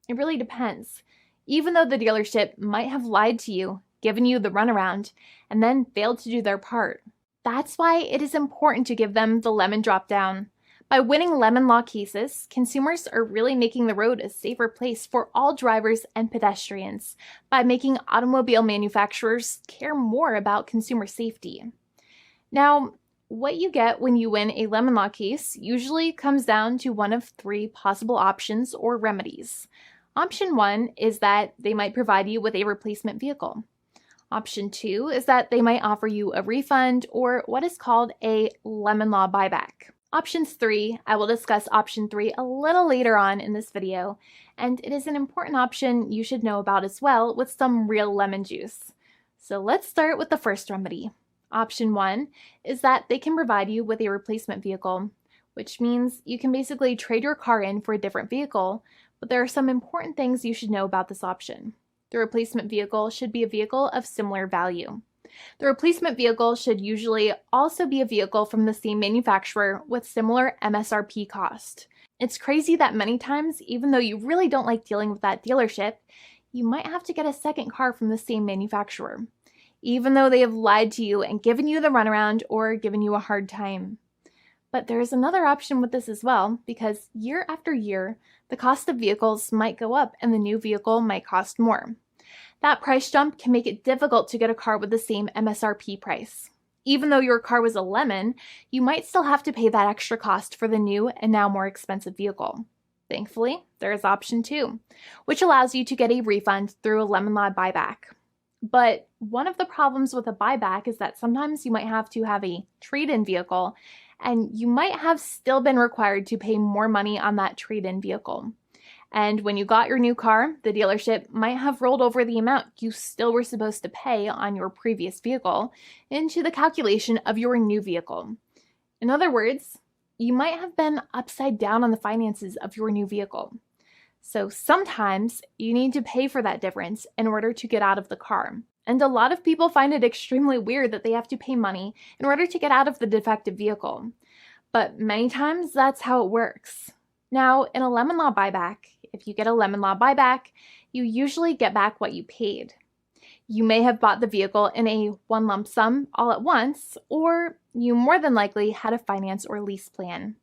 It really depends. Even though the dealership might have lied to you, given you the runaround, and then failed to do their part. That's why it is important to give them the lemon drop down. By winning lemon law cases, consumers are really making the road a safer place for all drivers and pedestrians by making automobile manufacturers care more about consumer safety. Now, what you get when you win a lemon law case usually comes down to one of three possible options or remedies. Option 1 is that they might provide you with a replacement vehicle. Option 2 is that they might offer you a refund or what is called a lemon law buyback. Options 3, I will discuss option 3 a little later on in this video, and it is an important option you should know about as well with some real lemon juice. So let's start with the first remedy. Option 1 is that they can provide you with a replacement vehicle, which means you can basically trade your car in for a different vehicle, but there are some important things you should know about this option. The replacement vehicle should be a vehicle of similar value. The replacement vehicle should usually also be a vehicle from the same manufacturer with similar MSRP cost. It's crazy that many times, even though you really don't like dealing with that dealership, you might have to get a second car from the same manufacturer, even though they have lied to you and given you the runaround or given you a hard time. But there is another option with this as well, because year after year, the cost of vehicles might go up and the new vehicle might cost more. That price jump can make it difficult to get a car with the same MSRP price. Even though your car was a lemon, you might still have to pay that extra cost for the new and now more expensive vehicle. Thankfully, there is option 2, which allows you to get a refund through a lemon law buyback. But one of the problems with a buyback is that sometimes you might have to have a trade-in vehicle, and you might have still been required to pay more money on that trade-in vehicle. And when you got your new car, the dealership might have rolled over the amount you still were supposed to pay on your previous vehicle into the calculation of your new vehicle. In other words, you might have been upside down on the finances of your new vehicle. So sometimes you need to pay for that difference in order to get out of the car. And a lot of people find it extremely weird that they have to pay money in order to get out of the defective vehicle. But many times that's how it works. Now, in a lemon law buyback, if you get a lemon law buyback, you usually get back what you paid. You may have bought the vehicle in a one lump sum all at once, or you more than likely had a finance or lease plan.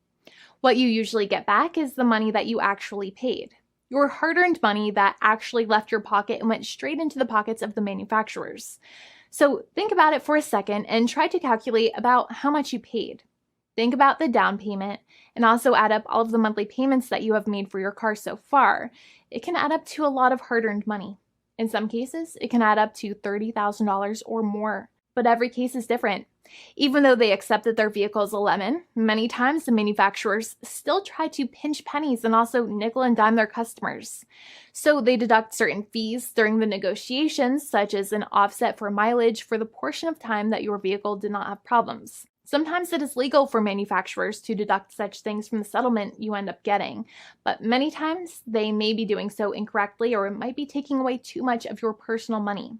What you usually get back is the money that you actually paid. Your hard-earned money that actually left your pocket and went straight into the pockets of the manufacturers. So think about it for a second and try to calculate about how much you paid. Think about the down payment and also add up all of the monthly payments that you have made for your car so far. It can add up to a lot of hard-earned money. In some cases, it can add up to $30,000 or more, but every case is different. Even though they accept that their vehicle is a lemon, many times the manufacturers still try to pinch pennies and also nickel and dime their customers. So they deduct certain fees during the negotiations, such as an offset for mileage for the portion of time that your vehicle did not have problems. Sometimes it is legal for manufacturers to deduct such things from the settlement you end up getting, but many times they may be doing so incorrectly or it might be taking away too much of your personal money.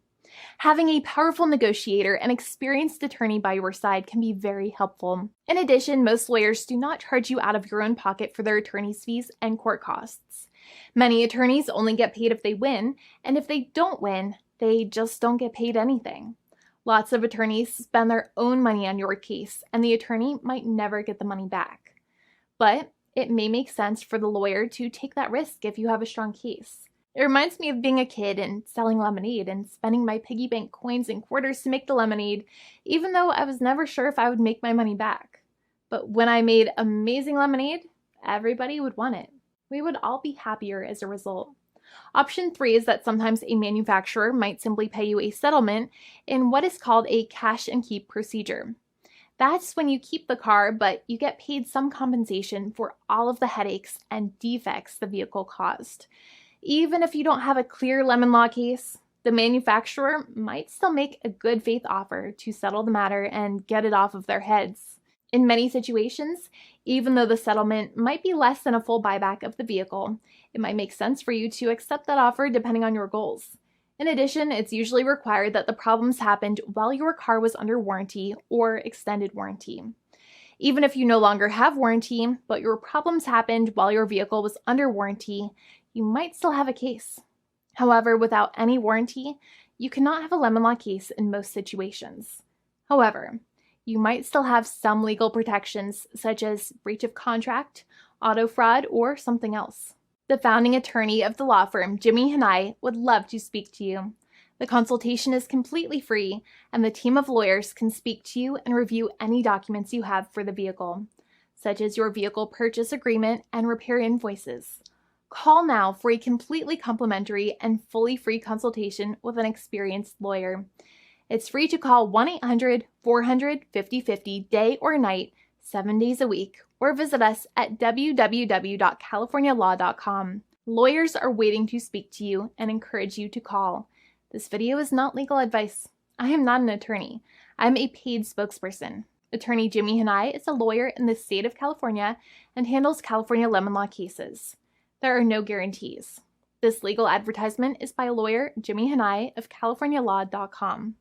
Having a powerful negotiator and experienced attorney by your side can be very helpful. In addition, most lawyers do not charge you out of your own pocket for their attorney's fees and court costs. Many attorneys only get paid if they win, and if they don't win, they just don't get paid anything. Lots of attorneys spend their own money on your case, and the attorney might never get the money back. But it may make sense for the lawyer to take that risk if you have a strong case. It reminds me of being a kid and selling lemonade and spending my piggy bank coins and quarters to make the lemonade, even though I was never sure if I would make my money back. But when I made amazing lemonade, everybody would want it. We would all be happier as a result. Option 3 is that sometimes a manufacturer might simply pay you a settlement in what is called a cash and keep procedure. That's when you keep the car, but you get paid some compensation for all of the headaches and defects the vehicle caused. Even if you don't have a clear lemon law case, the manufacturer might still make a good faith offer to settle the matter and get it off of their heads. In many situations, even though the settlement might be less than a full buyback of the vehicle, it might make sense for you to accept that offer depending on your goals. In addition, it's usually required that the problems happened while your car was under warranty or extended warranty. Even if you no longer have warranty, but your problems happened while your vehicle was under warranty, you might still have a case. However, without any warranty, you cannot have a lemon law case in most situations. However, you might still have some legal protections such as breach of contract, auto fraud, or something else. The founding attorney of the law firm, Jimmy and I, would love to speak to you. The consultation is completely free, and the team of lawyers can speak to you and review any documents you have for the vehicle, such as your vehicle purchase agreement and repair invoices. Call now for a completely complimentary and fully free consultation with an experienced lawyer. It's free to call 1-800-400-5050 day or night, 7 days a week, or visit us at www.californialaw.com. Lawyers are waiting to speak to you and encourage you to call. This video is not legal advice. I am not an attorney. I'm a paid spokesperson. Attorney Jimmy Hanai is a lawyer in the state of California and handles California lemon law cases. There are no guarantees. This legal advertisement is by lawyer Jimmy Hanai of CaliforniaLaw.com.